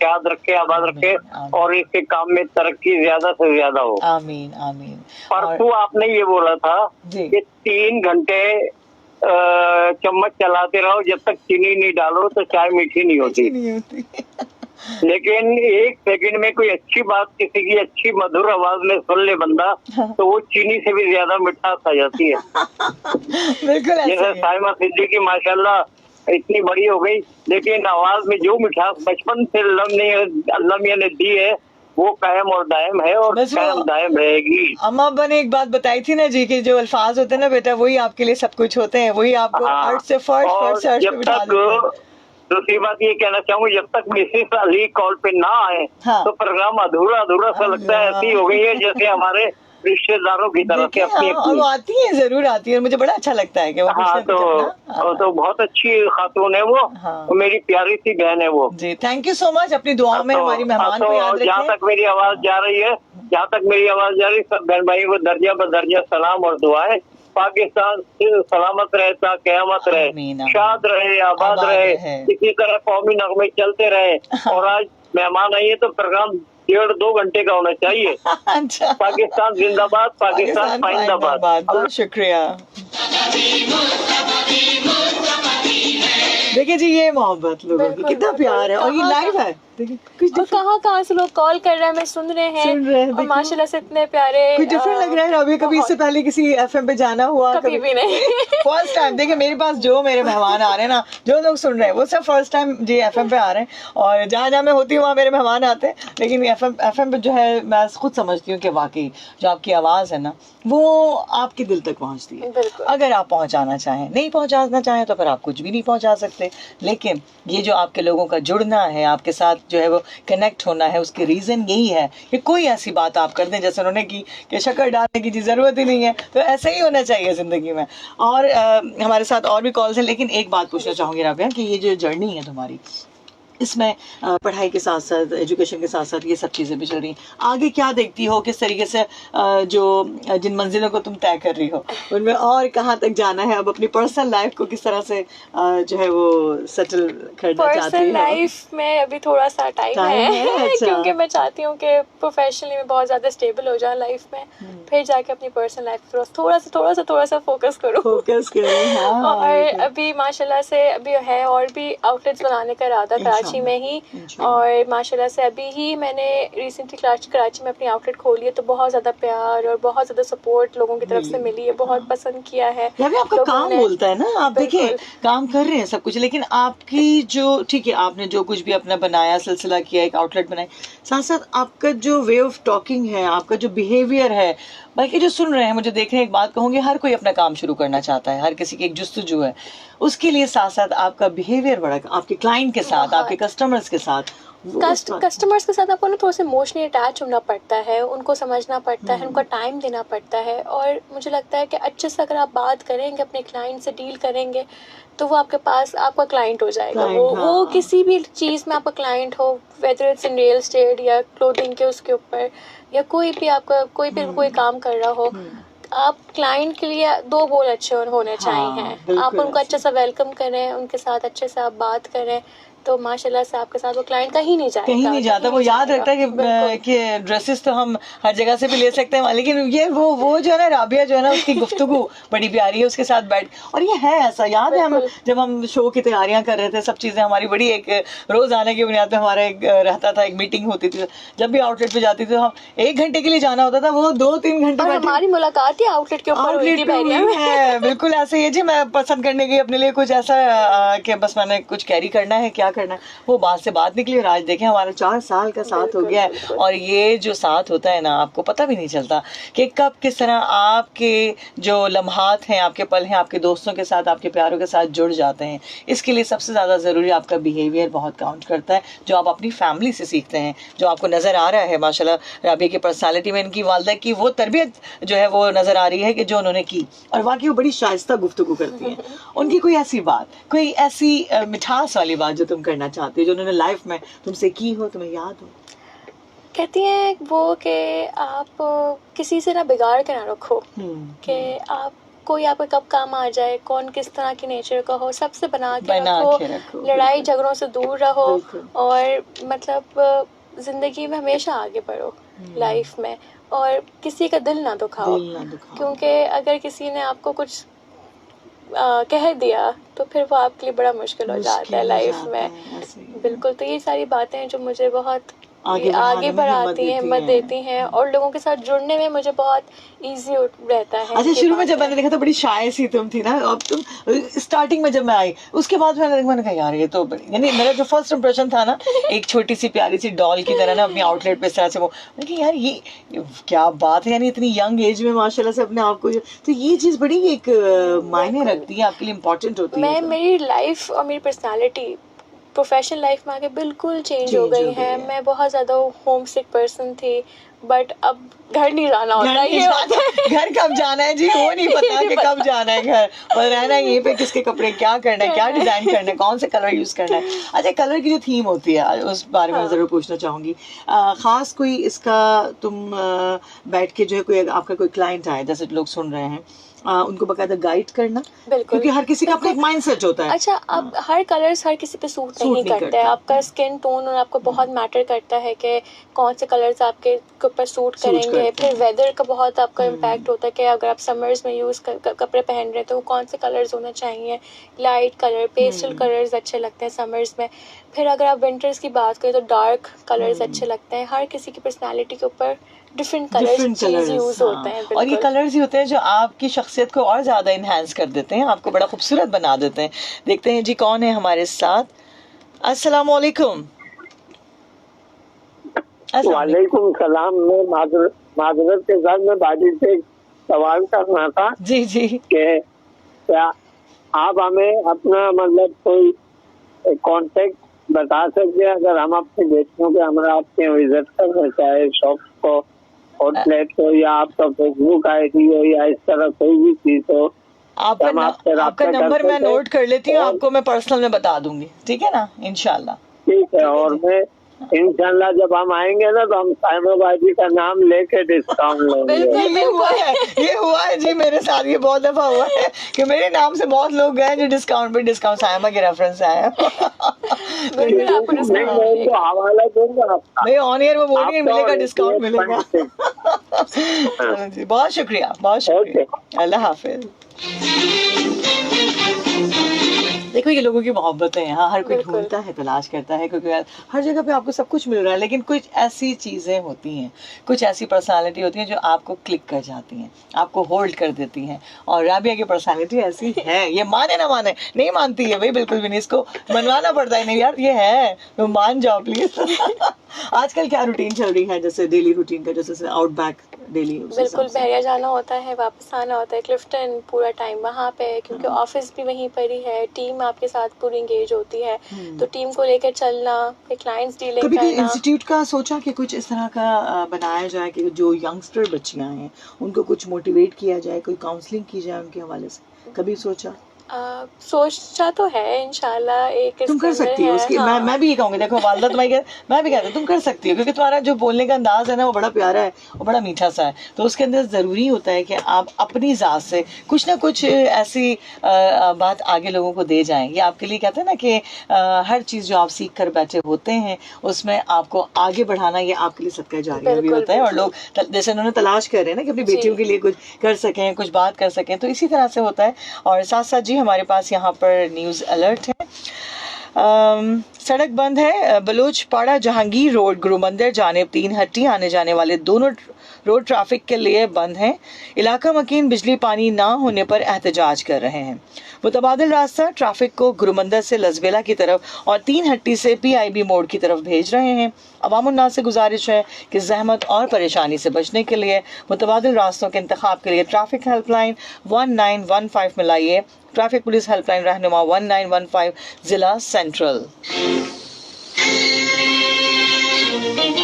याद रखे, आबाद रखे और इसके काम में तरक्की ज्यादा से ज्यादा हो। आमीन आमीन। परसों आपने ये बोला था कि 3 घंटे चम्मच चलाते रहो, जब तक चीनी नहीं डालो तो चाय मीठी नहीं होती। लेकिन 1 सेकंड में कोई अच्छी बात किसी की अच्छी मधुर आवाज में सुन ले बंदा तो वो चीनी से भी ज्यादा मिठास आ जाती है। बिल्कुल जैसे साइमा सिद्दीकी माशाल्लाह इतनी बड़ी हो गई, लेकिन आवाज में जो मिठास बचपन से अल्लाह मियां ने दी है वो कायम और दायम है और बस वो कायम दायम रहेगी। अम्मा अब्बा ने एक बात बताई थी ना जी कि जो अल्फाज होते हैं ना बेटा, वही आपके लिए सब कुछ होते हैं, वही आपको हाँ, अर्श से फर्श, और फर्श से अर्श पे जब बिठा तक देते हैं। दूसरी बात ये कहना चाहूंगी, जब तक मिसेस अली कॉल पे ना आए हाँ। तो प्रोग्राम अधूरा अधूरा सा लगता है। ऐसी हो गई है जैसे हमारे रिश्तेदारों की तरह से देखिए, अपनी हाँ, और वो अपनी। आती है, जरूर आती है, और मुझे बड़ा अच्छा लगता है कि वो हाँ, पूछते हैं वो तो बहुत अच्छी खातून है वो, हाँ। मेरी प्यारी सी बहन है वो जी। थैंक यू सो मच, अपनी दुआओं में हमारी मेहमान को याद जहाँ रखें। तक मेरी आवाज जा रही है, जहाँ तक मेरी आवाज जा रही है, सब बहन भाई को दर्जा बदर्जा सलाम और दुआएं। पाकिस्तान सलामत रहे, क़यामत रहे, आमीन, शाद रहे, आबाद आबाद रहे, रहे। इसी तरह कौमी नगमे चलते रहे। और आज मेहमान आइए तो प्रोग्राम 1.5-2 घंटे का होना चाहिए। अच्छा, पाकिस्तान जिंदाबाद, पाकिस्तान पाइंदाबाद। बहुत शुक्रिया। देखिए जी, ये मोहब्बत लोगों की, बिल्कुल, कितना प्यार है, और ये कहाँ लाइव है। देखिए कुछ और कहाँ से लोग कॉल कर रहे हैं, मैं सुन रहे हैं, और देखो। माशाल्लाह से इतने प्यारे। कुछ डिफरेंट लग रहा है अभी, कभी इससे पहले किसी एफएम पे जाना हुआ? कभी भी नहीं। First time. देखिए मेरे पास जो मेरे मेहमान आ रहे हैं ना, जो लोग सुन रहे हैं, वो सब फर्स्ट टाइम जी एफएम पे आ रहे हैं, और जहाँ जहाँ मैं होती हूँ वहाँ मेरे मेहमान आते हैं। लेकिन एफएम पे जो है, मैं खुद समझती हूँ कि वाकई जो आपकी आवाज़ है ना, वो आपके दिल तक पहुँचती है। बिल्कुल। अगर आप पहुँचाना चाहें, नहीं पहुँचाना चाहें तो फिर आप कुछ भी नहीं पहुँचा सकते। लेकिन ये जो आपके लोगों का जुड़ना है, आपके साथ जो है वो कनेक्ट होना है, उसके रीज़न यही है कि कोई ऐसी बात आप कर दें जैसे उन्होंने की कि शक्कर डालने की ज़रूरत ही नहीं है। तो ऐसा ही होना चाहिए ज़िंदगी में। और हमारे साथ और भी कॉल्स हैं, लेकिन एक बात पूछना चाहूँगी राबिया कि ये जो जर्नी है तुम्हारी, इसमें पढ़ाई के साथ साथ, एजुकेशन के साथ साथ ये सब चीज़ें भी चल रही हैं, आगे क्या देखती हो, किस तरीके से जो जिन मंजिलों को तुम तय कर रही हो उनमें और कहाँ तक जाना है, अब अपनी पर्सनल लाइफ को किस तरह से जो है वो सेटल करना चाहती पर्सनल हो? लाइफ में अभी थोड़ा सा टाइम है, अच्छा। क्योंकि मैं चाहती हूँ कि प्रोफेशनली मैं बहुत ज़्यादा स्टेबल हो जाऊँ लाइफ में, फिर जाके अपनी पर्सनल लाइफ पर थोड़ा सा फोकस करूँ। फोकस करें, हाँ। और अभी माशाल्लाह से अभी है और भी आउटलेट्स बनाने का इरादा कराची में ही, और माशाल्लाह से अभी ही मैंने रिसेंटली कराची में अपनी आउटलेट खोली है, तो बहुत ज़्यादा प्यार और बहुत ज़्यादा सपोर्ट लोगों की तरफ से मिली है, बहुत पसंद किया है। भी आपका काम बोलता है ना, आप देखिए काम कर रहे हैं सब कुछ, लेकिन आपकी जो, ठीक है आपने जो कुछ भी अपना बनाया, सिलसिला किया, एक आउटलेट बनाई, साथ साथ आपका जो वे ऑफ टॉकिंग है, आपका जो बिहेवियर है, बाकी जो सुन रहे हैं, मुझे देख रहे हैं, एक बात कहूँगी, हर कोई अपना काम शुरू करना चाहता है, हर किसी की एक जुस्तजू है, उसके लिए साथ साथ आपका बिहेवियर बड़ा, आपके क्लाइंट के साथ, आपके कस्टमर्स के साथ, कस्टमर्स के साथ आपको ना थोड़ा सा इमोशनली अटैच होना पड़ता है, उनको समझना पड़ता है, उनको टाइम देना पड़ता है, और मुझे लगता है कि अच्छे से अगर आप बात करेंगे, अपने क्लाइंट से डील करेंगे, तो वो आपके पास आपका क्लाइंट हो जाएगा। वो किसी भी चीज़ में आपका क्लाइंट हो, whether it's in real estate या क्लोथिंग के उसके ऊपर, या कोई भी आपका कोई काम कर रहा हो, आप क्लाइंट के लिए दो बोल अच्छे होने चाहिए। आप उनको अच्छे से वेलकम करें, उनके साथ अच्छे से आप बात करें, तो माशाल्लाह से आपके साथ वो क्लाइंट कहीं नहीं जाता, वो याद रखता है कि ड्रेसेस तो हम हर जगह से भी ले सकते हैं, लेकिन ये वो जो है ना, राबिया जो है ना, उसकी गुफ्तगू बड़ी प्यारी है, उसके साथ बैठ, और ये है ऐसा, याद है हम जब हम शो की तैयारियां कर रहे थे, सब चीजें हमारी बड़ी एक रोज आने की बुनियाद पे हमारा एक रहता था, एक मीटिंग होती थी, जब भी आउटलेट पे जाती थी, हम 1 घंटे के लिए जाना होता था, वो 2-3 घंटे हमारी मुलाकात ही आउटलेट के ऊपर हुई थी। बिल्कुल ऐसे ही जी, मैं पसंद करने की अपने लिए कुछ ऐसा कि बस मैंने कुछ कैरी करना है, क्या करना है, वो बात से बात निकली, और आज देखें हमारा 4 साल का साथ हो गया है। और ये जो साथ होता है ना, आपको पता भी नहीं चलता कि कब किस तरह आपके जो लम्हात हैं, आपके पल हैं, आपके दोस्तों के साथ, आपके प्यारों के साथ जुड़ जाते हैं। इसके लिए सबसे ज़्यादा ज़रूरी आपका बिहेवियर बहुत काउंट करता है, जो आप अपनी फैमिली से सीखते हैं, जो आपको नज़र आ रहा है माशाल्लाह राबिया की पर्सनालिटी में, इनकी वालदा की वो तरबियत जो है वो नज़र आ रही है कि जो उन्होंने की, और वाकई वो बड़ी शाइस्ता गुफ्तगू करती हैं। उनकी कोई ऐसी बात, कोई ऐसी मिठास वाली बात जो तुम करना चाहती हो, जो उन्होंने लाइफ में तुमसे की हो, तुम्हें याद हो? कहती हैं वो कि आप किसी से ना बिगाड़ के ना रखो, कि आप कोई आपके कब काम आ जाए, कौन किस तरह की नेचर का हो, सबसे बना के रखो, लड़ाई झगड़ों से दूर रहो, और मतलब जिंदगी में हमेशा आगे बढ़ो लाइफ में, और किसी का दिल ना दुखाओ, क्योंकि अगर किसी ने आपको कुछ कह दिया तो फिर वो आपके लिए बड़ा मुश्किल हो जाता है लाइफ में। बिल्कुल, तो ये सारी बातें जो मुझे बहुत आगे बढ़ाती हैं, हिम्मत देती हैं, और लोगों के साथ जुड़ने में मुझे बहुत इजी रहता है। अच्छा, शुरू में जब मैंने देखा तो बड़ी शाय सी तुम थी ना, अब तुम स्टार्टिंग में जब मैं आई उसके बाद मैंने कहा यार ये तो यानी मेरा जो फर्स्ट इंप्रेशन था ना, एक छोटी सी प्यारी सी डॉल की तरह ना अपनी आउटलेट पे इस तरह से, वो मैंने कहा यार ये क्या बात है, यानी इतनी यंग एज में माशाल्लाह से अपने आप को, तो ये चीज बड़ी एक मायने रखती है आपके लिए, इम्पोर्टेंट होती है। मेरी लाइफ और मेरी पर्सनालिटी प्रोफेशनल लाइफ में आके बिल्कुल चेंज हो गई है। मैं बहुत ज़्यादा होम सिक पर्सन थी, बट अब घर नहीं जाना होता, ये होता है। घर कब जाना है जी, वो नहीं पता कि कब जाना है घर, और रहना यहीं पे, किसके कपड़े क्या करना है, क्या डिजाइन करना है, कौन से कलर यूज करना है। अच्छा, कलर की जो थीम होती है उस बारे में जरूर पूछना चाहूंगी। खास कोई इसका तुम बैठ के जो है कोई आपका कोई क्लाइंट आए, जैसे लोग सुन रहे हैं, उनको बकायदा गाइड करना, क्योंकि हर किसी का अपना एक माइंडसेट होता है। अच्छा, अब हर कलर्स हर किसी पे सूट नहीं करता है। आपका स्किन टोन और आपको बहुत मैटर करता है कि कौन से कलर्स आपके ऊपर सूट करेंगे। फिर वेदर का बहुत आपका इम्पैक्ट होता है कि अगर आप समर्स में यूज कपड़े पहन रहे हैं तो कौन से कलर्स होने चाहिए। लाइट कलर, पेस्टल कलर्स अच्छे लगते हैं समर्स में। फिर अगर आप विंटर्स की बात करें तो डार्क कलर्स अच्छे लगते हैं। हर किसी की पर्सनैलिटी के ऊपर डिफरेंट कलर्स यूज होते हैं। और ये कलर्स ही होते हैं जो आपकी शख्सियत को और ज्यादा इनहेंस कर देते हैं, आपको बड़ा खूबसूरत बना देते हैं। देखते हैं जी कौन है हमारे साथ। अस्सलाम वालेकुम। वालेकुम सलाम। मैं माजरत के साथ में बाजी से एक सवाल करना था। जी जी। कि क्या आप हमें अपना मतलब कोई कांटेक्ट बता सकते हैं, अगर हम अपने बेटियों के हमारा आपके विजिट करना चाहे शॉप को, आउटलेट को, या आपका फेसबुक आईडी हो, या इस तरह कोई भी चीज हो। आपका नंबर मैं नोट कर लेती हूँ, आपको मैं पर्सनल में बता दूंगी, ठीक है ना, इंशाल्लाह। ठीक है। और मैं इंशाल्लाह जब हम आएंगे ना तो हम साइमाबाजी का नाम लेके डिस्काउंट लेंगे। ये हुआ है जी मेरे साथ, ये बहुत दफा हुआ है कि मेरे नाम से बहुत लोग गए जो डिस्काउंट पे डिस्काउंट, साइमा के रेफरेंस आया। हवाला दूंगा, नहीं ऑन एयर वो बोलेंगे मिलेगा, डिस्काउंट मिलेगा। जी बहुत शुक्रिया, बहुत शुक्रिया, अल्लाह हाफिज। देखो ये लोगों की मोहब्बत है यहाँ, हर कोई ढूंढता है, तलाश करता है, क्योंकि हर जगह पे आपको सब कुछ मिल रहा है, लेकिन कुछ ऐसी चीज़ें होती हैं, कुछ ऐसी पर्सनालिटी होती हैं जो आपको क्लिक कर जाती हैं, आपको होल्ड कर देती हैं। और राबिया की पर्सनालिटी ऐसी है, ये माने ना माने, नहीं मानती है भाई, बिल्कुल भी नहीं, इसको मनवाना पड़ता है, नहीं यार ये है तो मान जाओ प्लीज। आजकल क्या रूटीन चल रही है, जैसे डेली रूटीन का, जैसे आउटबैक डेली? बिल्कुल, बहरिया जाना होता है, वापस आना होता है, क्लिफ्टन पूरा टाइम वहाँ पे, क्योंकि ऑफिस भी वहीं पर ही है, टीम आपके साथ पूरी एंगेज होती है, तो टीम को लेकर चलना, फिर क्लाइंट्स डीलिंग करना। कभी इंस्टीट्यूट का सोचा कि कुछ इस तरह का बनाया जाए कि जो यंगस्टर बच्चियां हैं उनको कुछ मोटिवेट किया जाए, कोई काउंसलिंग की जाए उनके हवाले से, कभी सोचा? सोचा तो है, इंशाल्लाह एक तुम कर सकती हो उसकी। हाँ। मैं भी ये कहूँगी, देखो वालदा तुम्हारी मैं भी कहती हूँ तुम कर सकती हो, क्योंकि तुम्हारा जो बोलने का अंदाज है ना वो बड़ा प्यारा है, वो बड़ा मीठा सा है, तो उसके अंदर ज़रूरी होता है कि आप अपनी ज़ात से कुछ ना कुछ ऐसी बात आगे लोगों को दे जाएं। ये आपके लिए कहते हैं ना कि हर चीज़ जो आप सीख कर बैठे होते हैं उसमें आपको आगे बढ़ाना, ये आपके लिए सदका जारिया भी होता है। और लोग जैसे उन्होंने तलाश कर रहे हैं ना कि अपनी बेटियों के लिए कुछ कर सकें, कुछ बात कर सकें, तो इसी तरह से होता है। और साथ साथ जी हमारे पास यहाँ पर न्यूज़ अलर्ट है। सड़क बंद है, बलोचपाड़ा जहांगीर रोड गुरुमंदिर जानिब 3 हट्टी आने जाने वाले दोनों रोड ट्रैफिक के लिए बंद हैं। इलाका मकीन बिजली पानी ना होने पर एहतजाज कर रहे हैं। मुतबादिल रास्ता ट्रैफिक को गुरुमंदिर से लजबेला की तरफ और 3 हट्टी से PIB मोड़ की तरफ भेज रहे हैं। अवामुन्नास से गुजारिश है कि जहमत और परेशानी से बचने के लिए मुतबादिल रास्तों के इंतखाब के लिए ट्रैफिक हेल्पलाइन 1915 में लाइए। ट्रैफिक पुलिस हेल्पलाइन रहनुमा 1915 जिला सेंट्रल।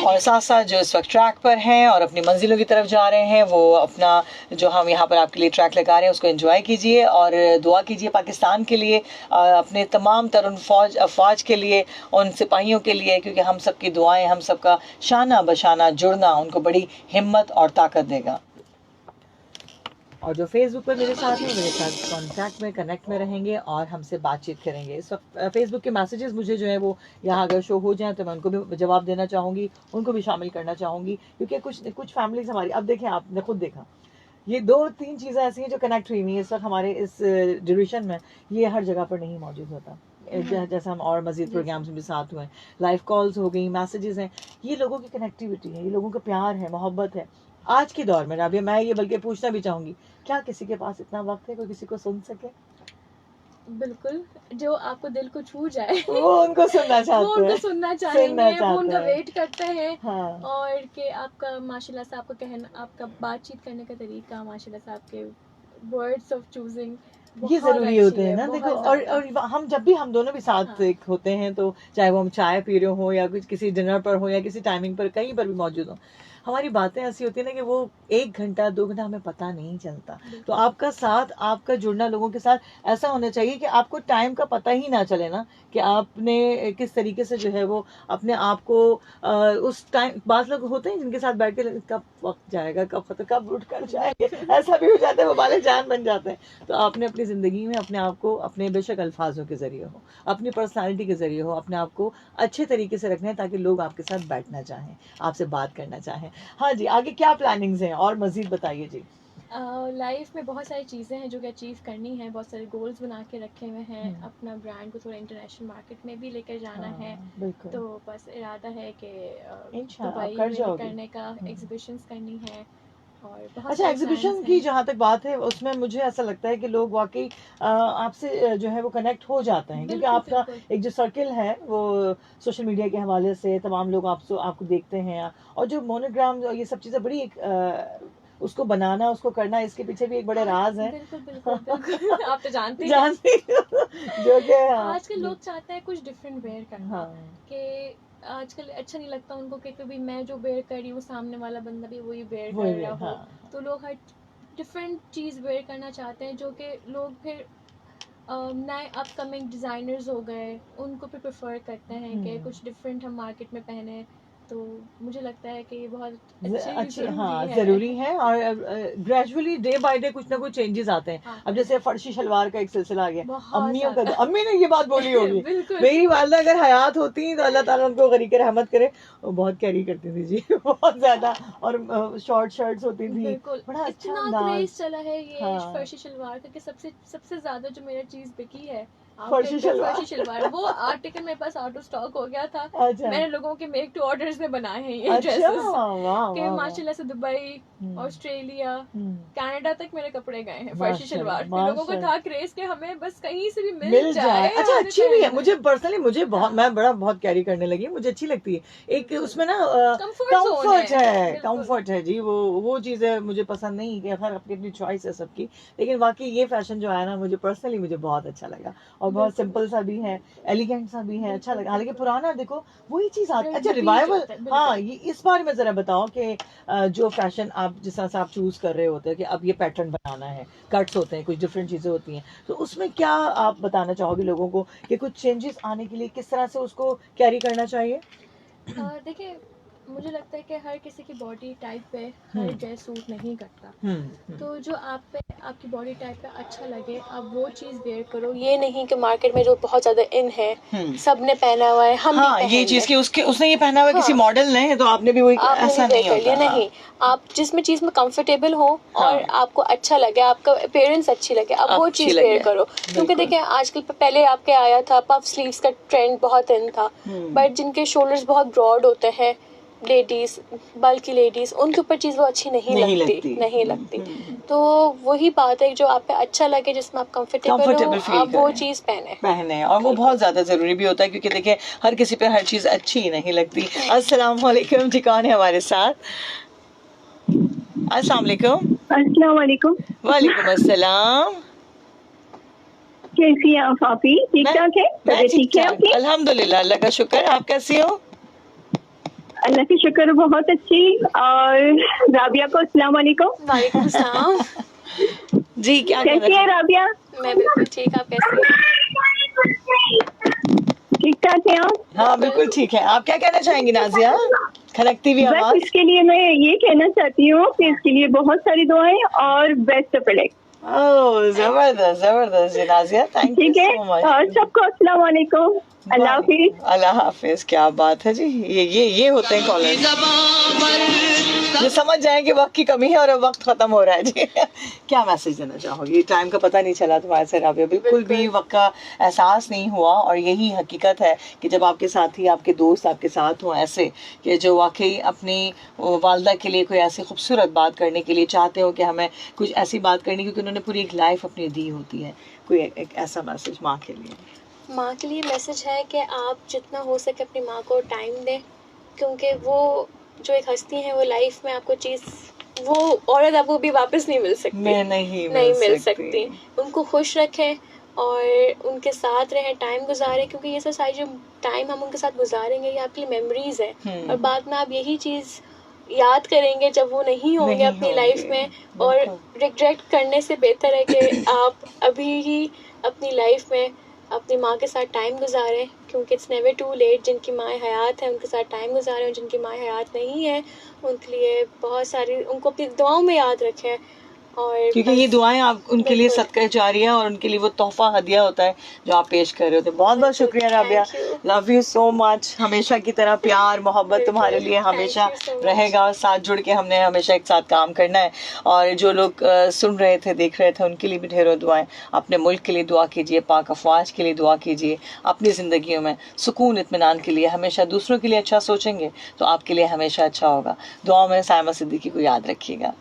और साथ साथ जो इस वक्त ट्रैक पर हैं और अपनी मंजिलों की तरफ जा रहे हैं, वो अपना जो हम यहाँ पर आपके लिए ट्रैक लगा रहे हैं उसको एंजॉय कीजिए और दुआ कीजिए पाकिस्तान के लिए, अपने तमाम तरुण अफवाज के लिए, उन सिपाहियों के लिए, क्योंकि हम सबकी दुआएं, हम सबका शाना बशाना जुड़ना उनको बड़ी हिम्मत और ताकत देगा। और जो फेसबुक पर मेरे साथ हैं, मेरे साथ कांटेक्ट में, कनेक्ट में रहेंगे और हमसे बातचीत करेंगे। इस वक्त फेसबुक के मैसेजेस मुझे जो है वो यहाँ अगर शो हो जाए तो मैं उनको भी जवाब देना चाहूँगी, उनको भी शामिल करना चाहूँगी, क्योंकि कुछ फैमिलीज हमारी, अब देखें आपने खुद देखा, ये 2-3 चीज़ें ऐसी हैं जो कनेक्ट हुई हुई हैं इस वक्त हमारे इस ड्यूरेशन में, ये हर जगह पर नहीं मौजूद होता। जैसे हम और मजीद प्रोग्राम्स में भी साथ हुए, लाइव कॉल्स हो गई, मैसेजेस हैं, ये लोगों की कनेक्टिविटी है, ये लोगों का प्यार है, मोहब्बत है। आज के दौर में राबिया, मैं ये बल्कि पूछना भी चाहूंगी, क्या किसी के पास इतना वक्त है कोई किसी को सुन सके? बिल्कुल, जो आपको दिल को छू जाए वो उनको सुनना चाहते हैं, वो उनको सुनना चाहेंगे, वो उनका वेट करते हैं। हाँ। और कि आपका माशाल्लाह से आपको कहना, आपका बातचीत करने का तरीका, माशाल्लाह से आपके वर्ड्स ऑफ चूजिंग ये जरूरी होते हैं ना, देखो। और हम जब भी हम दोनों भी साथ एक होते हैं, तो चाहे वो हम चाय पी रहे हो या कुछ किसी डिनर पर हो या किसी टाइमिंग पर कहीं पर भी मौजूद हो, हमारी बातें ऐसी होती है ना कि वो 1 घंटा 2 घंटा हमें पता नहीं चलता। तो आपका साथ, आपका जुड़ना लोगों के साथ ऐसा होना चाहिए कि आपको टाइम का पता ही ना चले ना, कि आपने किस तरीके से जो है वो अपने आप को उस टाइम, बात लोग होते हैं जिनके साथ बैठ के कब वक्त जाएगा, कब खत्म, कब उठ कर जाएंगे, ऐसा भी हो जाता है, वो बाले जान बन जाते हैं। तो आपने अपनी जिंदगी में अपने आप को, अपने बेशक अल्फाजों के जरिए हो, अपनी पर्सनालिटी के जरिए हो, अपने आप को अच्छे तरीके से रखना है ताकि लोग आपके साथ बैठना चाहें, आपसे बात करना चाहें। हाँ जी, आगे क्या प्लानिंग्स हैं और मजीद बताइए जी। लाइफ में बहुत सारी चीज़ें हैं जो कि अचीव करनी है, बहुत सारे गोल्स बना के रखे हुए हैं, अपना ब्रांड को थोड़ा इंटरनेशनल मार्केट में भी लेकर जाना है। तो बस इरादा है कि दुबई में करने का, एग्जीबिशंस करनी है। और बहुत अच्छा, एग्जीबिशन की जहाँ तक बात है, उसमें मुझे ऐसा लगता है कि लोग वाकई आपसे जो है वो कनेक्ट हो जाते हैं, क्योंकि आपका एक जो सर्किल है वो सोशल मीडिया के हवाले से तमाम लोग आपको देखते हैं। और जो मोनोग्राम ये सब चीज़ें बड़ी उसको बनाना, उसको करना, इसके पीछे भी एक बड़े राज है। बिल्कुल आप तो जानते हैं जो कि आजकल लोग चाहते हैं कुछ डिफरेंट वेयर करना, कि आजकल अच्छा नहीं लगता उनको कि कभी मैं जो वेयर कर रही हूँ सामने वाला बंदा भी वही वेयर कर रहा हो। तो लोग हर डिफरेंट चीज़ वेयर करना चाहते हैं, जो कि लोग फिर नए अपकमिंग डिज़ाइनर्स हो गए, उनको भी प्रेफर करते हैं कि कुछ डिफरेंट हम मार्केट में पहने। तो मुझे लगता है कि ये बहुत अच्छी जरूरी है। और ग्रेजुअली डे बाय डे कुछ ना कुछ चेंजेस आते हैं। अब जैसे फर्शी शलवार का एक सिलसिला आ गया, अम्मियों का, अम्मी ने ये बात बोली होगी, मेरी वालदा अगर हयात होती तो अल्लाह ताला उनको गरीक रहमत करे, वो बहुत कैरी करती थी जी, बहुत ज्यादा। और शॉर्ट शर्ट्स होती थी, बड़ा अच्छा क्रेज चला है ये फर्शी शलवार का, कि सबसे ज्यादा जो मेरा चीज बिकी है फर्शी शलवार, वो आर्टिकल मेरे पास आउट ऑफ स्टॉक हो गया था। मैंने लोगों के मेक टू ऑर्डर्स में बनाए हैं ये ड्रेसेस, कि माशाल्लाह से दुबई, ऑस्ट्रेलिया, कनाडा तक मेरे कपड़े गए हैं फर्शी शलवार पे। लोगों को था क्रेज कि हमें बस कहीं से भी मिल जाए। अच्छा, अच्छी भी है। मुझे पर्सनली मैं बहुत कैरी करने लगी, मुझे अच्छी लगती है। एक उसमें ना कंफर्ट है जी, वो चीजें मुझे पसंद नहीं, कि हर अपनी चॉइस है सबकी, लेकिन वाकई ये फैशन जो है ना, मुझे पर्सनली बहुत अच्छा लगा। और बहुत सिंपल सा भी है, एलिगेंट सा भी है, अच्छा लगा। हालांकि पुराना देखो वही चीज आती है। अच्छा, रिवाइवल, हाँ, ये इस बारे में जरा बताओ कि जो फैशन आप जिस तरह से आप चूज कर रहे होते हैं कि अब ये पैटर्न बनाना है, कट्स होते हैं, कुछ डिफरेंट चीजें होती हैं, तो उसमें क्या आप बताना चाहोगे लोगों को कि कुछ चेंजेस आने के लिए किस तरह से उसको कैरी करना चाहिए? देखिए, मुझे लगता है कि हर किसी की बॉडी टाइप पे हर ड्रेस सूट नहीं करता। तो जो आप पे, आपकी बॉडी टाइप पे अच्छा लगे, आप वो चीज वेयर करो। ये नहीं कि मार्केट में जो बहुत ज्यादा इन है, सबने पहना हुआ है, हम भी ये चीज कि उसने ये पहना हुआ है, किसी मॉडल ने, तो आपने भी वही, ऐसा नहीं होता। नहीं, आप जिसमें चीज में कंफर्टेबल हो और आपको अच्छा लगे, आपका अपीयरेंस अच्छी लगे, आप वो चीज वेयर करो। क्योंकि देखिए, आजकल पहले आपके आया था पफ स्लीव्स का ट्रेंड, बहुत इन था, बट जिनके शोल्डर्स बहुत ब्रॉड होते हैं, लेडीज, बल्कि लेडीज, उनके ऊपर चीज वो अच्छी नहीं लगती। तो वही बात है, जो आप पे अच्छा लगे, जिसमें आप कंफर्टेबल हो, आप वो चीज पहने। और वो बहुत ज्यादा जरूरी भी होता है, क्योंकि देखिए हर किसी पे हर चीज अच्छी नहीं लगती। अस्सलाम वालेकुम जी, कौन है हमारे साथ? अस्सलाम वालेकुम। अस्सलाम वालेकुम। वालेकुम अस्सलाम। कैसी हैं आप? आप ठीक ठाक है? ठीक है आपकी? अल्हम्दुलिल्लाह, अल्लाह का शुक्र। आप कैसी हो? अल्लाह की शुक्र, बहुत अच्छी। और राबिया को अस्सलाम वालेकुम। वालेकुम अस्सलाम जी, क्या कैसी है राबिया? मैं बिल्कुल ठीक, आप कैसी हैं? ठीक ठाक है आप? हाँ, बिल्कुल ठीक है। आप क्या कहना चाहेंगी नाजिया? खनकती हुई आवाज। बस इसके लिए मैं ये कहना चाहती हूँ कि इसके लिए बहुत सारी दुआएं और बेस्ट ऑफ लक। ओह, जबरदस्त जबरदस्त ji Nazia, thank you so much. और सबको अस्सलाम वालेकुम। अल्लाह हाफिज। अल्लाह हाफिज। क्या बात है जी, ये होते हैं कॉलर जो समझ जाए कि वक्त की कमी है और वक्त खत्म हो रहा है जी। क्या मैसेज देना चाहोगी? टाइम का पता नहीं चला तुम्हारे से राबिया, बिल्कुल भी वक्त का एहसास नहीं हुआ, और यही हकीकत है कि जब आपके साथी, आपके दोस्त आपके साथ हों ऐसे, कि जो वाकई अपनी वालदा के लिए कोई ऐसी खूबसूरत बात करने के लिए चाहते हो कि हमें कुछ ऐसी बात करनी, क्योंकि उन्होंने पूरी एक लाइफ अपनी दी होती है, कोई एक ऐसा मैसेज माँ के लिए? माँ के लिए मैसेज है कि आप जितना हो सके अपनी माँ को टाइम दें, क्योंकि वो जो एक हस्ती है, वो लाइफ में आपको चीज़, वो औरत आपको भी वापस नहीं मिल सकती, नहीं मिल सकती। उनको खुश रखें और उनके साथ रहें, टाइम गुजारें, क्योंकि ये सब सारी जो टाइम हम उनके साथ गुजारेंगे ये आपके लिए मेमोरीज है, और बाद में आप यही चीज़ याद करेंगे जब वो नहीं होंगे अपनी लाइफ में, और रिग्रेट करने से बेहतर है कि आप अभी ही अपनी लाइफ में अपनी माँ के साथ टाइम गुजारें, क्योंकि इट्स नेवर टू लेट। जिनकी माँ हयात है उनके साथ टाइम गुजारें, और जिनकी माँ हयात नहीं है उनके लिए बहुत सारी, उनको अपनी दुआओं में याद रखें, और क्योंकि ये दुआएं आप उनके लिए सदका जारिया है, और उनके लिए वो तोहफा हदिया होता है जो आप पेश कर रहे होते हैं। बहुत बहुत शुक्रिया Rabia, love you so much. हमेशा की तरह प्यार मोहब्बत तुम्हारे लिए हमेशा रहेगा, और साथ जुड़ के हमने हमेशा एक साथ काम करना है। और जो लोग सुन रहे थे, देख रहे थे, उनके लिए भी ढेरों दुआएं। अपने मुल्क के लिए दुआ कीजिए, पाक अफवाज के लिए दुआ कीजिए, अपनी ज़िंदगियों में सुकून इत्मीनान के लिए हमेशा दूसरों के लिए अच्छा सोचेंगे तो आपके लिए हमेशा अच्छा होगा। दुआ में सायमा सिद्दीकी को याद रखिएगा।